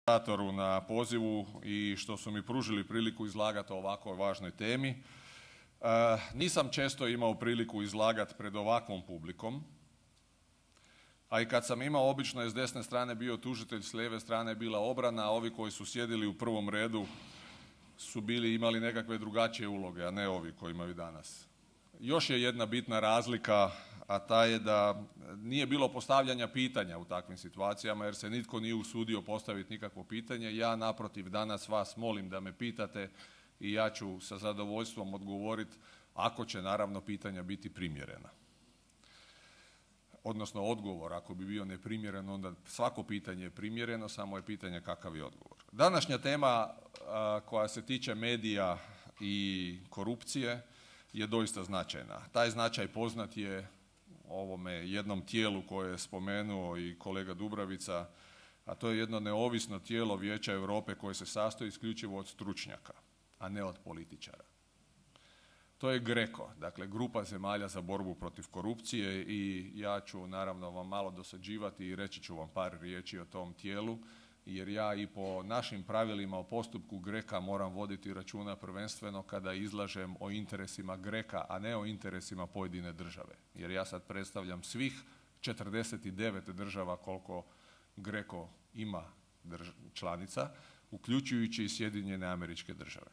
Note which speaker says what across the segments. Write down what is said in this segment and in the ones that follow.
Speaker 1: organizatoru na pozivu i što su mi pružili priliku izlagati o ovako važnoj temi. Nisam često imao priliku izlagati pred ovakvom publikom, a i kad sam imao, obično je s desne strane bio tužitelj, s lijeve strane je bila obrana, a ovi koji su sjedili u prvom redu su imali nekakve drugačije uloge, a ne ovi koji imaju danas. Još je jedna bitna razlika, a ta je da nije bilo postavljanja pitanja u takvim situacijama, jer se nitko nije usudio postaviti nikakvo pitanje. Ja naprotiv danas vas molim da me pitate i ja ću sa zadovoljstvom odgovoriti, ako će naravno pitanja biti primjerena. Odnosno odgovor, ako bi bio neprimjeren, onda svako pitanje je primjereno, samo je pitanje kakav je odgovor. Današnja tema koja se tiče medija i korupcije je doista značajna. Taj značaj poznat je ovome jednom tijelu koje je spomenuo i kolega Dubravica, a to je jedno neovisno tijelo Vijeća Europe koje se sastoji isključivo od stručnjaka, a ne od političara. To je GRECO, dakle Grupa zemalja za borbu protiv korupcije, i ja ću naravno vam malo dosađivati i reći ću vam par riječi o tom tijelu, jer ja i po našim pravilima o postupku GRECA moram voditi računa prvenstveno kada izlažem o interesima GRECA, a ne o interesima pojedine države. Jer ja sad predstavljam svih 49 država koliko GRECO ima članica, uključujući i Sjedinjene Američke Države.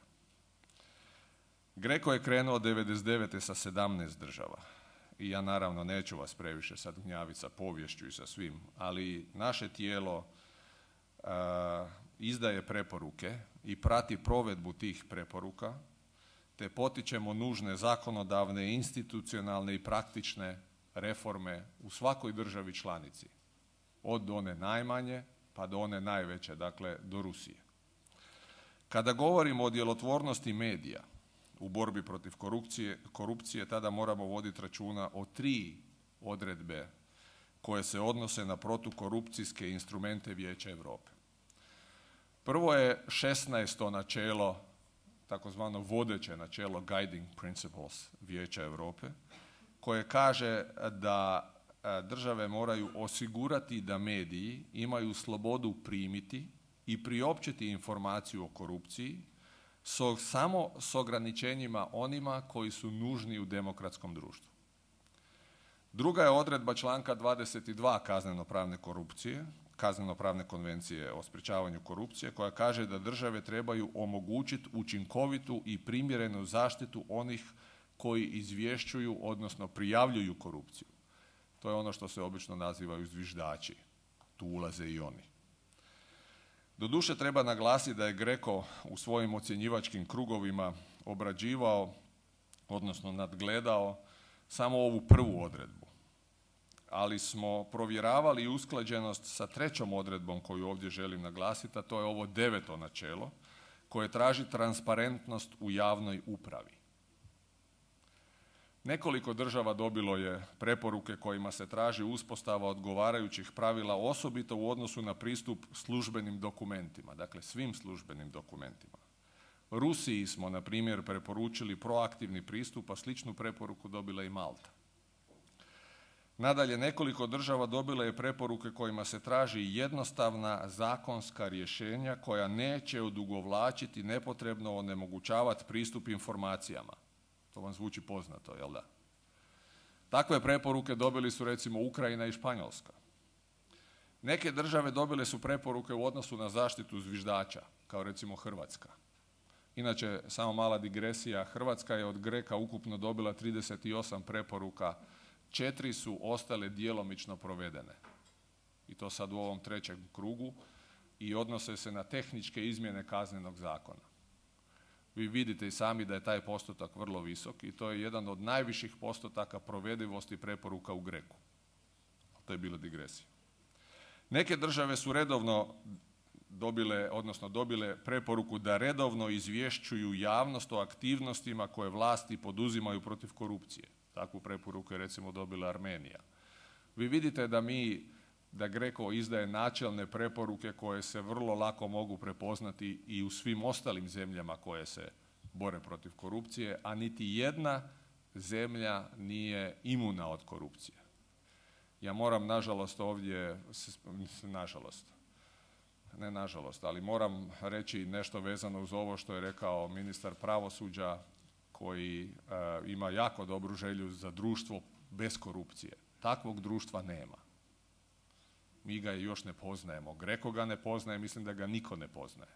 Speaker 1: GRECO je krenuo 1999. sa 17 država. I ja naravno neću vas previše sad gnjaviti sa poviješću i sa svim, ali naše tijelo izdaje preporuke i prati provedbu tih preporuka, te potičemo nužne zakonodavne, institucionalne i praktične reforme u svakoj državi članici, od one najmanje pa do one najveće, dakle do Rusije. Kada govorimo o djelotvornosti medija u borbi protiv korupcije, tada moramo voditi računa o 3 odredbe koje se odnose na protukorupcijske instrumente Vijeća Europe. Prvo je 16. načelo, takozvano vodeće načelo Guiding Principles Vijeća Europe, koje kaže da države moraju osigurati da mediji imaju slobodu primiti i priopćiti informaciju o korupciji samo s ograničenjima onima koji su nužni u demokratskom društvu. Druga je odredba članka 22 kazneno-pravne konvencije o sprječavanju korupcije, koja kaže da države trebaju omogućiti učinkovitu i primjerenu zaštitu onih koji izvješćuju, odnosno prijavljuju korupciju. To je ono što se obično nazivaju zviždači. Tu ulaze i oni. Doduše treba naglasiti da je GRECO u svojim ocjenjivačkim krugovima obrađivao, odnosno nadgledao, samo ovu prvu odredbu. Ali smo provjeravali usklađenost sa 3. odredbom koju ovdje želim naglasiti, a to je ovo 9. načelo, koje traži transparentnost u javnoj upravi. Nekoliko država dobilo je preporuke kojima se traži uspostava odgovarajućih pravila, osobito u odnosu na pristup službenim dokumentima, dakle svim službenim dokumentima. Rusiji smo, na primjer, preporučili proaktivni pristup, a sličnu preporuku dobila i Malta. Nadalje, nekoliko država dobilo je preporuke kojima se traži jednostavna zakonska rješenja koja neće odugovlačiti, nepotrebno onemogućavati pristup informacijama. To vam zvuči poznato, jel da? Takve preporuke dobili su recimo Ukrajina i Španjolska. Neke države dobile su preporuke u odnosu na zaštitu zviždača, kao recimo Hrvatska. Inače, samo mala digresija, Hrvatska je od GRECA ukupno dobila 38 preporuka, 4 su ostale djelomično provedene. I to sad u ovom 3. krugu i odnose se na tehničke izmjene Kaznenog zakona. Vi vidite i sami da je taj postotak vrlo visok i to je jedan od najviših postotaka provedivosti preporuka u GRECU. To je bila digresija. Neke države su redovno dobile preporuku da redovno izvješćuju javnost o aktivnostima koje vlasti poduzimaju protiv korupcije. Takvu preporuku je recimo dobila Armenija. Vi vidite da GRECO izdaje načelne preporuke koje se vrlo lako mogu prepoznati i u svim ostalim zemljama koje se bore protiv korupcije, a niti jedna zemlja nije imuna od korupcije. Ja moram, nažalost, ovdje, ne nažalost, ali moram reći nešto vezano uz ovo što je rekao ministar pravosuđa koji ima jako dobru želju za društvo bez korupcije. Takvog društva nema. Mi ga još ne poznajemo. Greko ga ne poznaje, mislim da ga niko ne poznaje.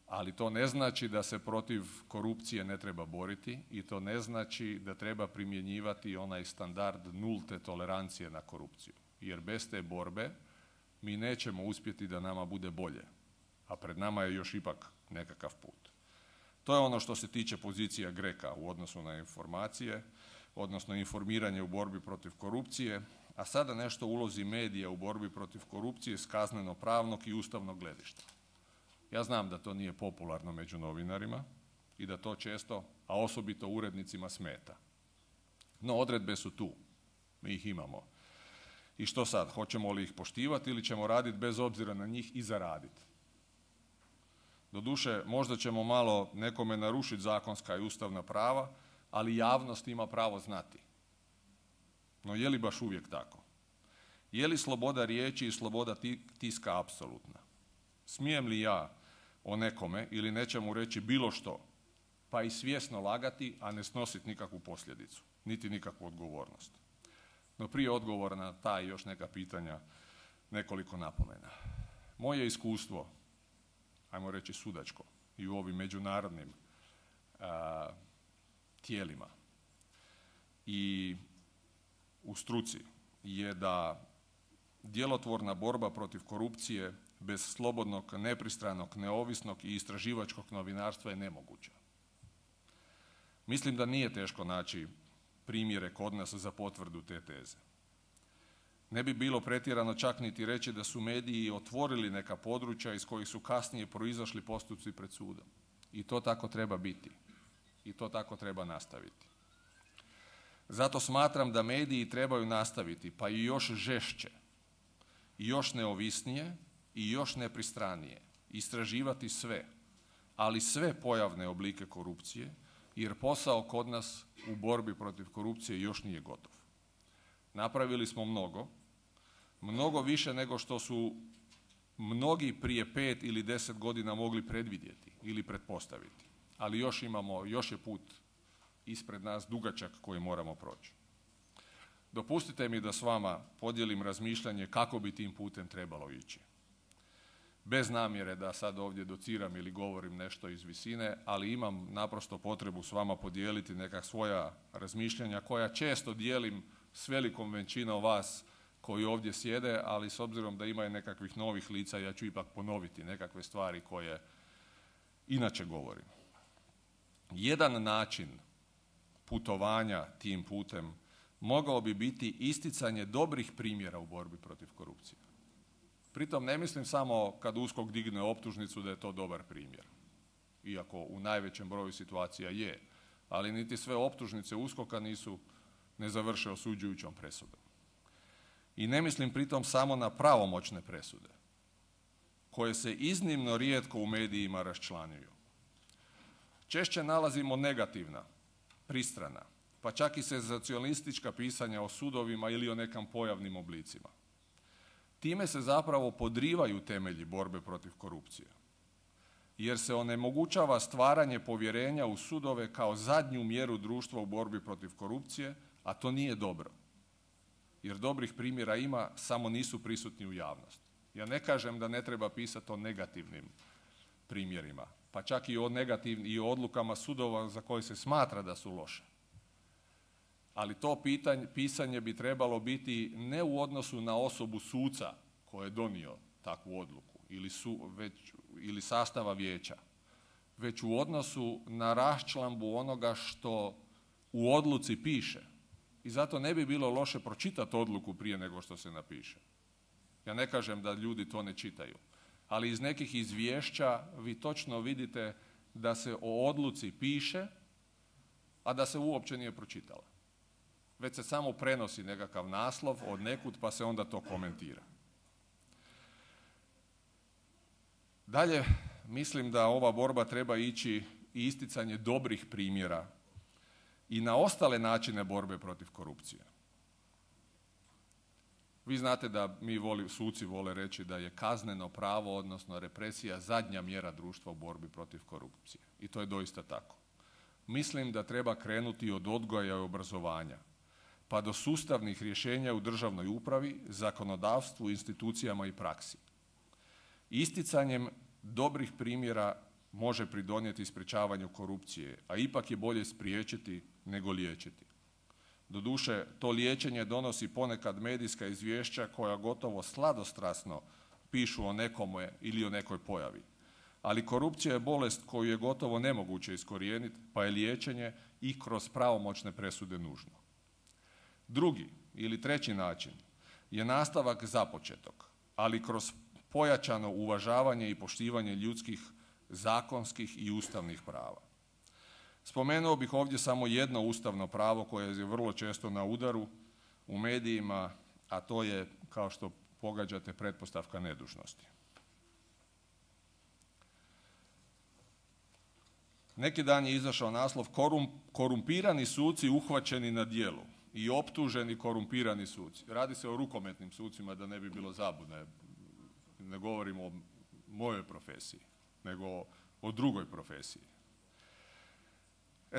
Speaker 1: Ali to ne znači da se protiv korupcije ne treba boriti i to ne znači da treba primjenjivati onaj standard nulte tolerancije na korupciju. Jer bez te borbe mi nećemo uspjeti da nama bude bolje. A pred nama je još ipak nekakav put. To je ono što se tiče pozicija Greka u odnosu na informacije, odnosno informiranje u borbi protiv korupcije, a sada nešto o ulozi medija u borbi protiv korupcije s kazneno-pravnog i ustavnog gledišta. Ja znam da to nije popularno među novinarima i da to često, a osobito urednicima, smeta. No, odredbe su tu. Mi ih imamo. I što sad? Hoćemo li ih poštivati ili ćemo raditi bez obzira na njih i zaraditi? Doduše, možda ćemo malo nekome narušiti zakonska i ustavna prava, ali javnost ima pravo znati. No je li baš uvijek tako? Je li sloboda riječi i sloboda tiska apsolutna? Smijem li ja o nekome ili nečemu reći bilo što, pa i svjesno lagati, a ne snositi nikakvu posljedicu, niti nikakvu odgovornost? No prije odgovora na ta i još neka pitanja, nekoliko napomena. Moje iskustvo, ajmo reći sudačko, i u ovim međunarodnim tijelima i u struci je da djelotvorna borba protiv korupcije bez slobodnog, nepristranog, neovisnog i istraživačkog novinarstva je nemoguća. Mislim da nije teško naći primjere kod nas za potvrdu te teze. Ne bi bilo pretjerano čak niti reći da su mediji otvorili neka područja iz kojih su kasnije proizašli postupci pred sudom. I to tako treba biti. I to tako treba nastaviti. Zato smatram da mediji trebaju nastaviti, pa i još žešće, i još neovisnije i još nepristranije istraživati sve, ali sve pojavne oblike korupcije, jer posao kod nas u borbi protiv korupcije još nije gotov. Napravili smo mnogo više nego što su mnogi prije 5 ili 10 godina mogli predvidjeti ili pretpostaviti. Ali još je put ispred nas dugačak koji moramo proći. Dopustite mi da s vama podijelim razmišljanje kako bi tim putem trebalo ići. Bez namjere da sad ovdje dociram ili govorim nešto iz visine, ali imam naprosto potrebu s vama podijeliti neka svoja razmišljanja koja često dijelim s velikom većinom vas koji ovdje sjede, ali s obzirom da ima i nekakvih novih lica, ja ću ipak ponoviti nekakve stvari koje inače govorim. Jedan način putovanja tim putem mogao bi biti isticanje dobrih primjera u borbi protiv korupcije. Pritom ne mislim samo kad USKOK digne optužnicu da je to dobar primjer, iako u najvećem broju situacija je, ali niti sve optužnice USKOK-a ne završe osuđujućom presudom. I ne mislim pritom samo na pravomoćne presude, koje se iznimno rijetko u medijima raščlanjuju. Češće nalazimo negativna, pristrana, pa čak i senzacionalistička pisanja o sudovima ili o nekim pojavnim oblicima. Time se zapravo podrivaju temelji borbe protiv korupcije, jer se onemogućava stvaranje povjerenja u sudove kao zadnju mjeru društva u borbi protiv korupcije, a to nije dobro. Jer dobrih primjera ima, samo nisu prisutni u javnosti. Ja ne kažem da ne treba pisati o negativnim primjerima, pa čak i o odlukama sudova za koje se smatra da su loše. Ali to pisanje bi trebalo biti ne u odnosu na osobu suca koji je donio takvu odluku ili sastava vijeća, već u odnosu na raščlambu onoga što u odluci piše. I zato ne bi bilo loše pročitati odluku prije nego što se napiše. Ja ne kažem da ljudi to ne čitaju, ali iz nekih izvješća vi točno vidite da se o odluci piše, a da se uopće nije pročitala. Već se samo prenosi nekakav naslov od nekud pa se onda to komentira. Dalje, mislim da ova borba treba ići i isticanje dobrih primjera i na ostale načine borbe protiv korupcije. Vi znate da suci vole reći da je kazneno pravo, odnosno represija, zadnja mjera društva u borbi protiv korupcije. I to je doista tako. Mislim da treba krenuti od odgoja i obrazovanja, pa do sustavnih rješenja u državnoj upravi, zakonodavstvu, institucijama i praksi. Isticanjem dobrih primjera može pridonijeti sprječavanju korupcije, a ipak je bolje spriječiti nego liječiti. Doduše, to liječenje donosi ponekad medijska izvješća koja gotovo sladostrasno pišu o nekome ili o nekoj pojavi. Ali korupcija je bolest koju je gotovo nemoguće iskorijeniti, pa je liječenje i kroz pravomoćne presude nužno. Drugi ili treći način je nastavak započetog, ali kroz pojačano uvažavanje i poštivanje ljudskih, zakonskih i ustavnih prava. Spomenuo bih ovdje samo jedno ustavno pravo koje je vrlo često na udaru u medijima, a to je, kao što pogađate, pretpostavka nedužnosti. Neki dan je izašao naslov korumpirani suci uhvaćeni na djelu i optuženi korumpirani suci. Radi se o rukometnim sucima, da ne bi bilo zabune. Ne govorimo o mojoj profesiji, nego o drugoj profesiji.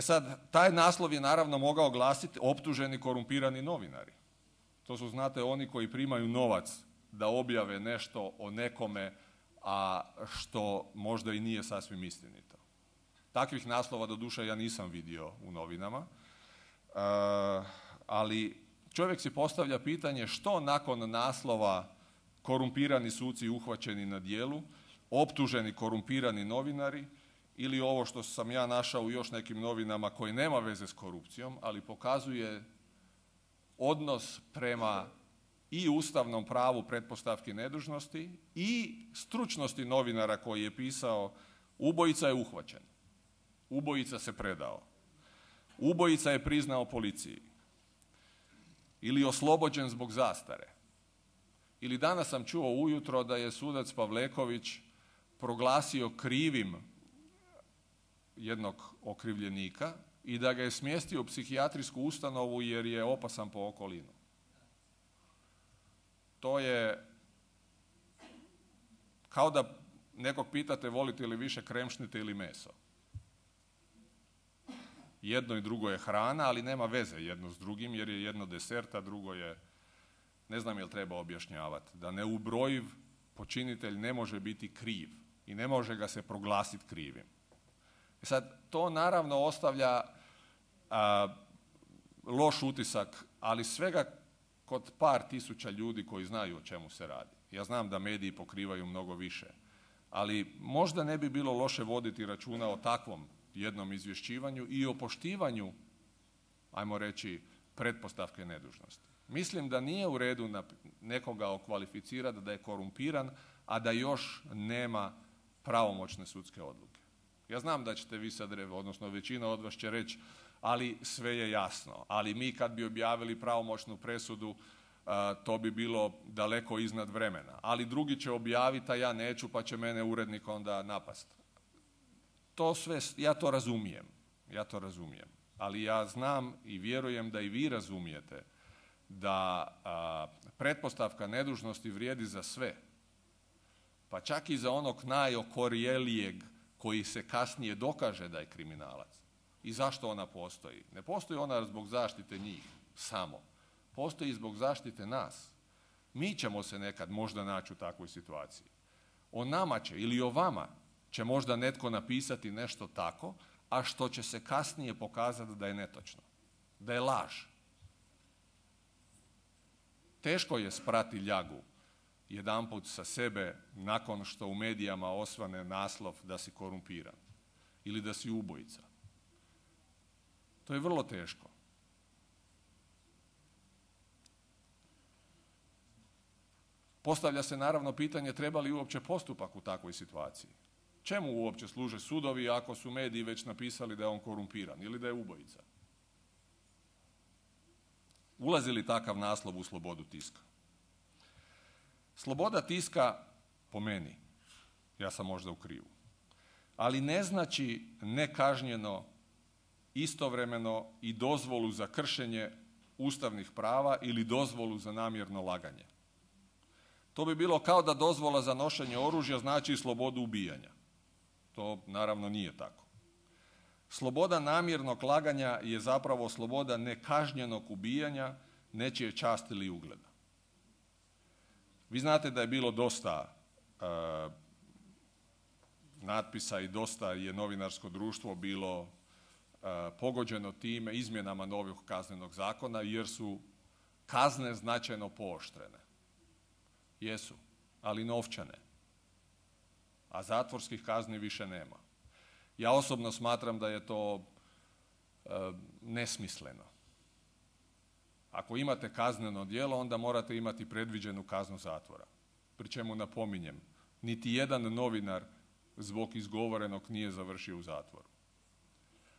Speaker 1: Sad, taj naslov je naravno mogao glasiti optuženi korumpirani novinari. To su, znate, oni koji primaju novac da objave nešto o nekome, a što možda i nije sasvim istinito. Takvih naslova, doduše, ja nisam vidio u novinama, ali čovjek si postavlja pitanje što nakon naslova korumpirani suci uhvaćeni na djelu, optuženi korumpirani novinari, ili ovo što sam ja našao u još nekim novinama koji nema veze s korupcijom, ali pokazuje odnos prema i ustavnom pravu pretpostavki nedužnosti i stručnosti novinara koji je pisao ubojica je uhvaćen, ubojica se predao, ubojica je priznao policiji ili oslobođen zbog zastare. Ili danas sam čuo ujutro da je sudac Pavleković proglasio krivim jednog okrivljenika i da ga je smjestio u psihijatrijsku ustanovu jer je opasan po okolinu. To je kao da nekog pitate volite li više kremšnite ili meso. Jedno i drugo je hrana, ali nema veze jedno s drugim jer je jedno desert, a drugo je, ne znam jel treba objašnjavati, da neubrojiv počinitelj ne može biti kriv i ne može ga se proglasiti krivim. Sad, to naravno ostavlja loš utisak, ali svega kod par tisuća ljudi koji znaju o čemu se radi. Ja znam da mediji pokrivaju mnogo više, ali možda ne bi bilo loše voditi računa o takvom jednom izvješćivanju i o poštivanju, ajmo reći, pretpostavke nedužnosti. Mislim da nije u redu nekoga okvalificirati da je korumpiran, a da još nema pravomoćne sudske odluke. Ja znam da ćete vi sad, odnosno većina od vas će reći, ali sve je jasno. Ali mi kad bi objavili pravomoćnu presudu, to bi bilo daleko iznad vremena. Ali drugi će objaviti, a ja neću, pa će mene urednik onda napast. To sve, ja to razumijem. Ali ja znam i vjerujem da i vi razumijete da pretpostavka nedužnosti vrijedi za sve. Pa čak i za onog najokorjelijeg koji se kasnije dokaže da je kriminalac. I zašto ona postoji? Ne postoji ona zbog zaštite njih samo. Postoji zbog zaštite nas. Mi ćemo se nekad možda naći u takvoj situaciji. O nama će ili o vama će možda netko napisati nešto tako, a što će se kasnije pokazati da je netočno, da je laž. Teško je sprati ljagu jedanput sa sebe nakon što u medijama osvane naslov da si korumpiran ili da si ubojica. To je vrlo teško. Postavlja se naravno pitanje treba li uopće postupak u takvoj situaciji. Čemu uopće služe sudovi ako su mediji već napisali da je on korumpiran ili da je ubojica? Ulazi li takav naslov u slobodu tiska? Sloboda tiska, po meni, ja sam možda u krivu, ali ne znači nekažnjeno, istovremeno i dozvolu za kršenje ustavnih prava ili dozvolu za namjerno laganje. To bi bilo kao da dozvola za nošenje oružja znači slobodu ubijanja. To naravno nije tako. Sloboda namjernog laganja je zapravo sloboda nekažnjenog ubijanja nečije časti ili ugleda. Vi znate da je bilo dosta natpisa i dosta je novinarsko društvo bilo pogođeno time izmjenama novog kaznenog zakona jer su kazne značajno pooštrene. Jesu, ali novčane. A zatvorskih kazni više nema. Ja osobno smatram da je to nesmisleno. Ako imate kazneno djelo, onda morate imati predviđenu kaznu zatvora. Pri čemu napominjem, niti jedan novinar zbog izgovorenog nije završio u zatvoru.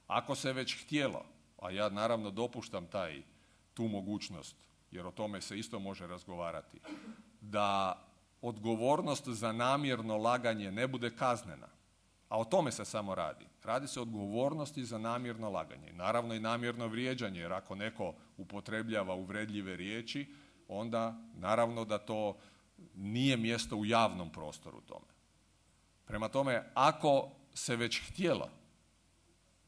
Speaker 1: Ako se već htjelo, a ja naravno dopuštam tu mogućnost, jer o tome se isto može razgovarati, da odgovornost za namjerno laganje ne bude kaznena, a o tome se samo radi. Radi se o odgovornosti za namjerno laganje. Naravno i namjerno vrijeđanje, jer ako neko upotrebljava uvredljive riječi, onda naravno da to nije mjesto u javnom prostoru tome. Prema tome, ako se već htjelo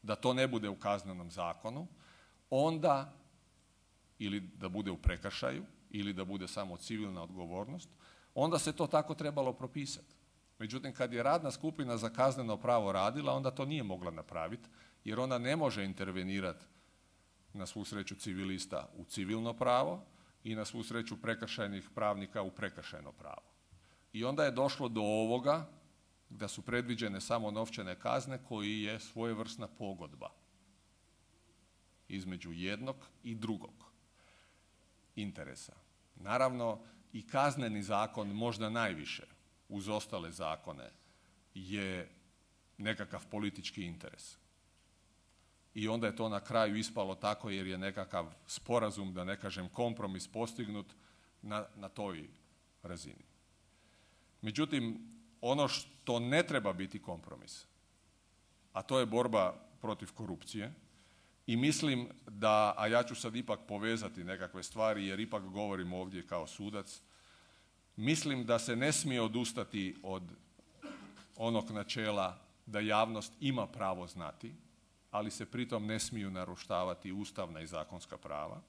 Speaker 1: da to ne bude u kaznenom zakonu, onda ili da bude u prekršaju, ili da bude samo civilna odgovornost, onda se to tako trebalo propisati. Međutim, kad je radna skupina za kazneno pravo radila, onda to nije mogla napraviti, jer ona ne može intervenirati na svu sreću civilista u civilno pravo i na svu sreću prekršajnih pravnika u prekršajno pravo. I onda je došlo do ovoga da su predviđene samo novčane kazne koji je svojevrsna pogodba između jednog i drugog interesa. Naravno, i kazneni zakon možda najviše uz ostale zakone je nekakav politički interes. I onda je to na kraju ispalo tako jer je nekakav sporazum, da ne kažem kompromis, postignut na toj razini. Međutim, ono što ne treba biti kompromis, a to je borba protiv korupcije, i mislim da, a ja ću sad ipak povezati nekakve stvari jer ipak govorim ovdje kao sudac, mislim da se ne smije odustati od onog načela da javnost ima pravo znati, ali se pritom ne smiju narušavati ustavna i zakonska prava,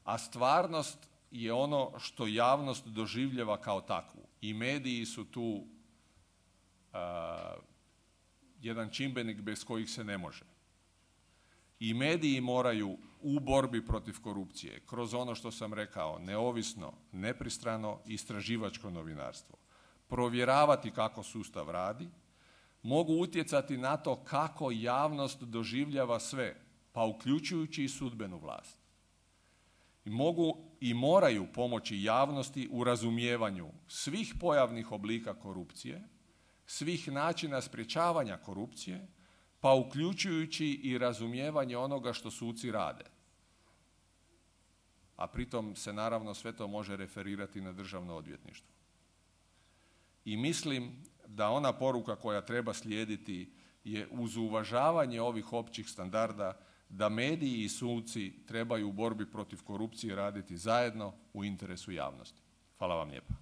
Speaker 1: a stvarnost je ono što javnost doživljava kao takvu. I mediji su tu jedan čimbenik bez kojih se ne može. I mediji moraju u borbi protiv korupcije, kroz ono što sam rekao, neovisno, nepristrano istraživačko novinarstvo, provjeravati kako sustav radi, mogu utjecati na to kako javnost doživljava sve, pa uključujući i sudbenu vlast. I mogu i moraju pomoći javnosti u razumijevanju svih pojavnih oblika korupcije, svih načina sprječavanja korupcije, pa uključujući i razumijevanje onoga što suci rade. A pritom se naravno sve to može referirati na državno odvjetništvo. I mislim da ona poruka koja treba slijediti je uz uvažavanje ovih općih standarda da mediji i suci trebaju u borbi protiv korupcije raditi zajedno u interesu javnosti. Hvala vam lijepa.